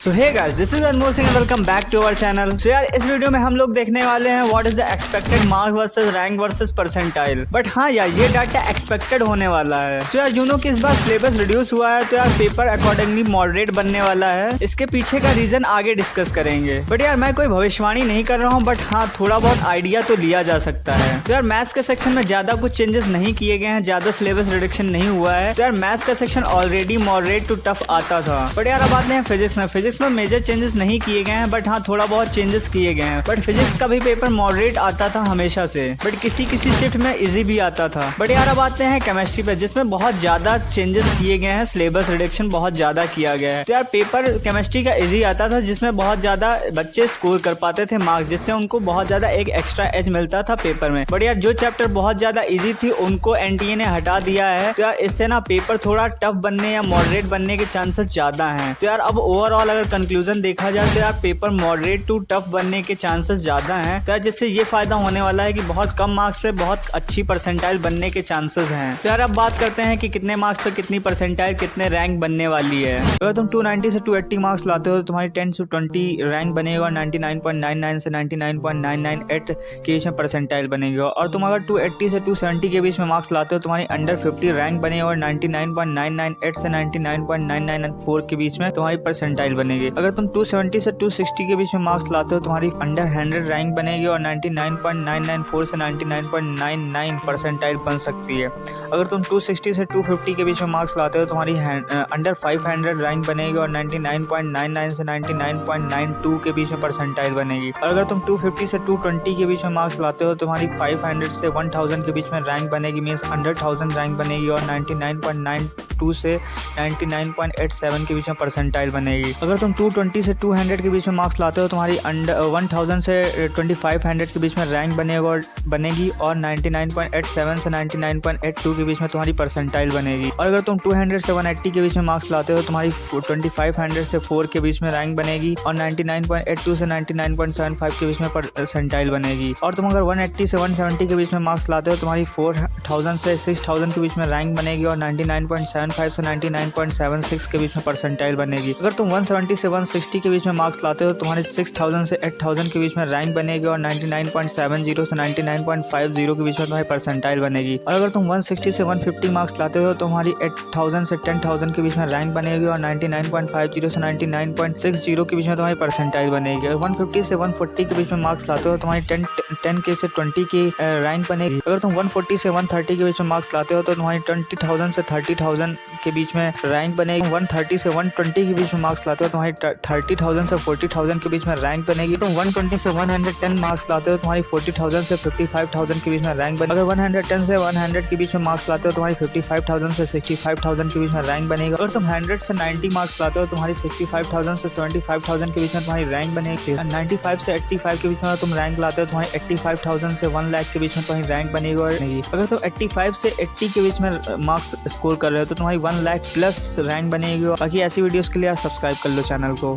So hey guys, this is Anmol Singh, welcome back to our channel. So यार, इस video में हम लोग देखने वाले हैं what is the expected marks versus rank versus percentile. But हाँ यार, ये डाटा एक्सपेक्टेड होने वाला है। सो यार, कि इस बार सिलेबस रिड्यूस हुआ है, तो यार पेपर अकॉर्डिंगली मॉडरेट बनने वाला है। इसके पीछे का रीजन आगे डिस्कस करेंगे। बट यार, मैं कोई भविष्यवाणी नहीं कर रहा हूँ, बट हाँ थोड़ा बहुत आइडिया तो लिया जा सकता है। तो यार, मैथ्स के सेक्शन में ज्यादा कुछ चेंजेस नहीं किए गए हैं, ज्यादा सिलेबस रिडक्शन नहीं हुआ है। तो यार, मैथ्स का section already moderate to tough आता था। बट यार, अब आते हैं फिजिक्स में मेजर चेंजेस नहीं किए गए हैं, बट हाँ थोड़ा बहुत चेंजेस किए गए हैं। बट फिजिक्स का भी पेपर मॉडरेट आता था हमेशा से, बट किसी शिफ्ट में इजी भी आता था। बट यार, अब आते हैं केमिस्ट्री पे, जिसमें बहुत ज्यादा चेंजेस किए गए हैं, सिलेबस रिडक्शन बहुत ज्यादा किया गया है। तो यार, पेपर केमिस्ट्री का इजी आता था, जिसमें बहुत ज्यादा बच्चे स्कोर कर पाते थे मार्क्स, जिससे उनको बहुत ज्यादा एक एक्स्ट्रा एज मिलता था पेपर में। बट यार, जो चैप्टर बहुत ज्यादा इजी थी उनको एनटीए ने हटा दिया है। तो यार, इससे ना पेपर थोड़ा टफ बनने या मॉडरेट बनने के चांसेस ज्यादा हैं। तो यार, अब ओवरऑल अगर कंक्लूजन देखा जाए तो यार, पेपर मॉडरेट टू टफ बनने के चांसेस ज्यादा हैं। तो यार, जिससे ये फायदा होने वाला है कि बहुत कम मार्क्स पे बहुत अच्छी परसेंटाइल बनने के चांसेस हैं। तो यार, अब बात करते हैं कि कितने मार्क्स पे कितनी परसेंटाइल, कितने रैंक बनने वाली है। अगर तुम 290 से 280 मार्क्स लाते हो तो तुम्हारी 10 से 20 रैंक बनेगा और 99.99 से 99.998 के बीच में परसेंटाइल बनेगी। और तुम अगर 280 से 270 के बीच में मार्क्स लाते हो, तुम्हारी अंडर 50 रैंक बनेगी और 99.998 से 99.994 के बीच में तुम्हारी परसेंटाइल बनेगी। अगर तुम 270 से 260 के बीच में मार्क्स लाते हो, तुम्हारी अंडर 100 रैंक बनेगी और 99.994 से 99.99 परसेंटाइल बन सकती है। अगर तुम 260 से 250 के बीच में मार्क्स लाते हो, तुम्हारी अंडर 500 रैंक बनेगी और 99.99 से 99.92 के बीच में परसेंटाइल बनेगी। और अगर तुम 250 से 220 के बीच में मार्क्स लाते हो, तुम्हारी 500 से 1000 के बीच में रैंक बनेगी, मीन्स अंडर 1000 रैंक बनेगी और 99.92 से 99.87 के बीच में परसेंटाइल बनेगी। अगर तुम 220 से 200 के बीच में मार्क्स लाते हो, तुम्हारी अंडर 1000 से 2500 के बीच में रैंक बनेगी और 99.87 से 99.82 के बीच में तुम्हारी परसेंटाइल बनेगी। और अगर तुम 200 से 180 के बीच में मार्क्स लाते हो, तुम्हारी 2500 से 4 के बीच में रैंक बनेगी और 99.82 से 99.75 के बीच में परसेंटाइल बनेगी। और तुम अगर 180 से 170 के बीच में मार्क्स लाते हो, तुम्हारी 4000 से 6000 के बीच में रैंक बनेगी और 99.75 से 99.76 के बीच में परसेंटाइल बनेगी। अगर तुम 170 से 160 के बीच में मार्क्स लाते हो, तुम्हारी 6000 से 8000 के बीच में रैंक बनेगी और 99.70 से 99.50 के बीच में तुम्हारी परसेंटाइल बनेगी। और अगर तुम 160 से 150 मार्क्स लाते हो, तुम्हारी 8000 से 10000 के बीच में रैंक बनेगी और 99.50 से 99.60 के बीच में तुम्हारी परसेंटाइल बनेगी। और 150 से 140 के बीच में मार्क्स लाते हो, तुम्हारी 10K से 20 की रैंक बनेगी। अगर तुम 140 से 130 के बीच में मार्क्स लाते हो, तो तुम्हारी 20000 से 30000 के बीच में रैंक बनेगी। 130 से 120 के बीच में मार्क्स लाते हो, तुम्हारी 30000 से 40000 के बीच में रैंक बनेगी। तुम 120 से 110 मार्क्स लाते हो, तुम्हारी 40000 से 55000 के बीच में रैंक बनेगी। अगर 110 से 100 के बीच में मार्क्स लाते हो, तुम्हारी 55000 से 65000 के बीच में रैंक बनेगी। अगर तुम 100 से 90 मार्क्स लाते हो, तुम्हारी 65000 से 75000 के बीच में तुम्हारी रैंक बनेगी। 95 से 85 के बीच में तुम रैंक लाते हो, तुम्हारी 85000 से 1 लाख के बीच में तुम्हारी रैंक बनेगी। और अगर तुम 85 से 80 के बीच में मार्क्स स्कोर कर रहे हो, तो तुम्हारी 1 लाख प्लस रैंक बनेगी। बाकी ऐसी वीडियोस के लिए आप सब्सक्राइब कर लो चैनल को।